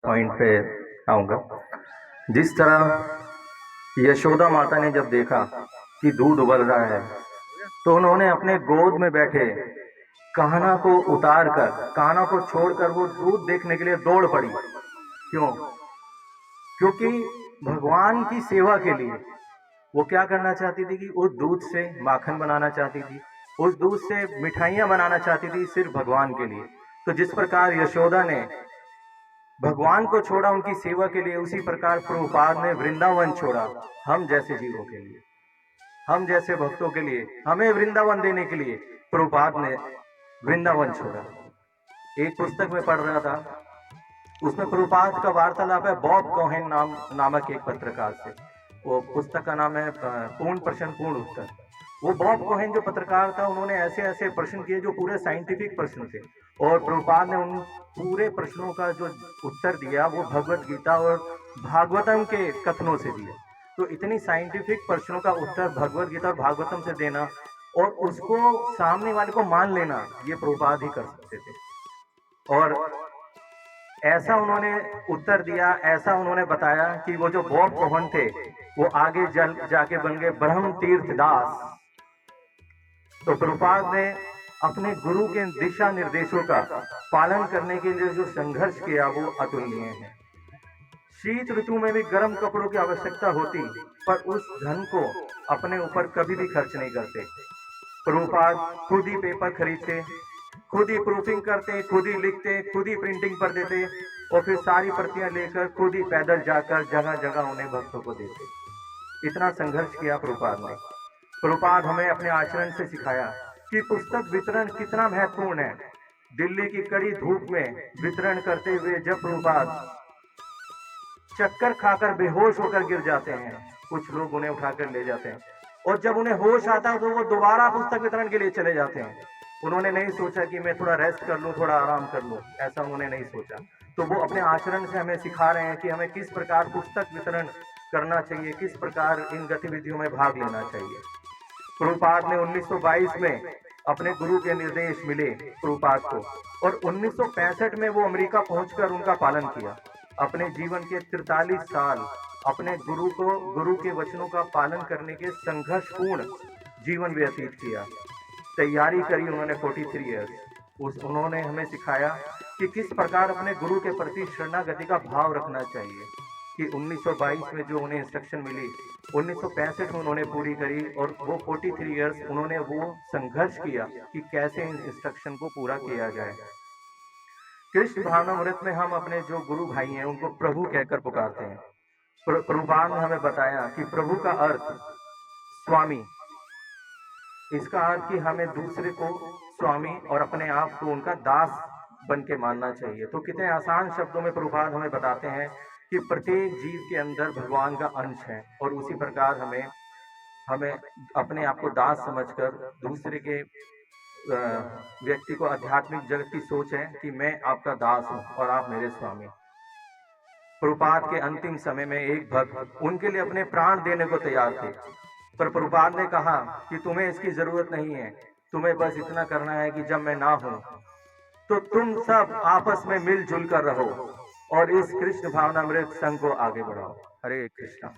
Point पे आऊँगा। जिस तरह यशोदा माता ने जब देखा कि दूध उबल रहा है, तो उन्होंने अपने गोद में बैठे कान्हा को उतार कर, कान्हा को छोड़कर वो दूध देखने के लिए दौड़ पड़ी। क्यों? क्योंकि भगवान की सेवा के लिए वो क्या करना चाहती थी कि उस दूध से माखन बनाना चाहती थी, उस दूध से मिठाइयां बनाना चाहती थी सिर्फ भगवान के लिए। तो जिस प्रकार यशोदा ने भगवान को छोड़ा उनकी सेवा के लिए, उसी प्रकार प्रभुपाद ने वृंदावन छोड़ा हम जैसे जीवों के लिए, हम जैसे भक्तों के लिए, हमें वृंदावन देने के लिए प्रभुपाद ने वृंदावन छोड़ा। एक पुस्तक में पढ़ रहा था, उसमें प्रभुपाद का वार्तालाप है बॉब कोहेन नामक एक पत्रकार से। वो पुस्तक का नाम है पूर्ण प्रश्न पूर्ण उत्तर। वो बॉब कोहेन जो पत्रकार था, उन्होंने ऐसे ऐसे प्रश्न किए जो पूरे साइंटिफिक प्रश्न थे, और प्रभुपाद ने उन पूरे प्रश्नों का जो उत्तर दिया वो भगवत गीता और भागवतम के कथनों से दिया। तो इतनी साइंटिफिक प्रश्नों का उत्तर भगवत गीता और भागवतम से देना और उसको सामने वाले को मान लेना, ये प्रभुपाद ही कर सकते थे। और ऐसा उन्होंने उत्तर दिया, ऐसा उन्होंने बताया कि वो जो बॉब कोहेन थे वो आगे जाके बन गए ब्रह्म तीर्थ दास। तो प्रभुपाद ने अपने गुरु के दिशा निर्देशों का पालन करने के लिए जो संघर्ष किया वो अतुलनीय है। शीत ऋतु में भी गर्म कपड़ों की आवश्यकता होती, पर उस धन को अपने ऊपर कभी भी खर्च नहीं करते। प्रभुपाद खुद ही पेपर खरीदते, खुद ही प्रूफिंग करते, खुद ही लिखते, खुद ही प्रिंटिंग पर देते, और फिर सारी प्रतियां लेकर खुद ही पैदल जाकर जगह जगह उन्हें भक्तों को देते। इतना संघर्ष किया प्रभुपाद ने। प्रभुपाद हमें अपने आचरण से सिखाया कि पुस्तक वितरण कितना महत्वपूर्ण है। दिल्ली की कड़ी धूप में वितरण करते हुए जब प्रभुपाद चक्कर खाकर बेहोश होकर गिर जाते हैं, कुछ लोग उन्हें उठाकर ले जाते हैं, और जब उन्हें होश आता है तो वो दोबारा पुस्तक वितरण के लिए चले जाते हैं। उन्होंने नहीं सोचा कि मैं थोड़ा रेस्ट कर लूं, थोड़ा आराम कर लूं, ऐसा उन्होंने नहीं सोचा। तो वो अपने आचरण से हमें सिखा रहे हैं कि हमें किस प्रकार पुस्तक वितरण करना चाहिए, किस प्रकार इन गतिविधियों में भाग लेना चाहिए। प्रभुपाद ने 1922 में अपने गुरु के निर्देश मिले प्रभुपाद को, और 1965 में वो अमेरिका पहुंचकर उनका पालन किया। अपने जीवन के 43 साल अपने गुरु के वचनों का पालन करने के संघर्षपूर्ण जीवन व्यतीत किया। तैयारी करी उन्होंने 43 ईयर्स। उन्होंने हमें सिखाया कि किस प्रकार अपने गुरु के प्रति शरणागति का भाव रखना चाहिए। कि 1922 में जो उन्हें इंस्ट्रक्शन मिली, 1965 में उन्होंने पूरी करी, और वो 43 ईयर्स उन्होंने वो संघर्ष किया कि कैसे इन इंस्ट्रक्शन को पूरा किया जाए। कृष्ण भावनामृत में हम अपने जो गुरु भाई हैं उनको प्रभु कहकर पुकारते हैं। प्रभुपाद ने हमें बताया कि प्रभु का अर्थ स्वामी, इसका अर्थ कि हमें दूसरे को स्वामी और अपने आप को उनका दास बन के मानना चाहिए। तो कितने आसान शब्दों में प्रभुपाद हमें बताते हैं कि प्रत्येक जीव के अंदर भगवान का अंश है, और उसी प्रकार हमें अपने आप को दास समझकर दूसरे के व्यक्ति को, आध्यात्मिक जगत की सोच है कि मैं आपका दास हूं और आप मेरे स्वामी। प्रभुपाद के अंतिम समय में एक भक्त उनके लिए अपने प्राण देने को तैयार थे, पर प्रभुपाद ने कहा कि तुम्हें इसकी जरूरत नहीं है, तुम्हें बस इतना करना है कि जब मैं ना हूं तो तुम सब आपस में मिलजुल कर रहो और इस कृष्ण भावनामृत संघ को आगे बढ़ाओ। हरे कृष्णा।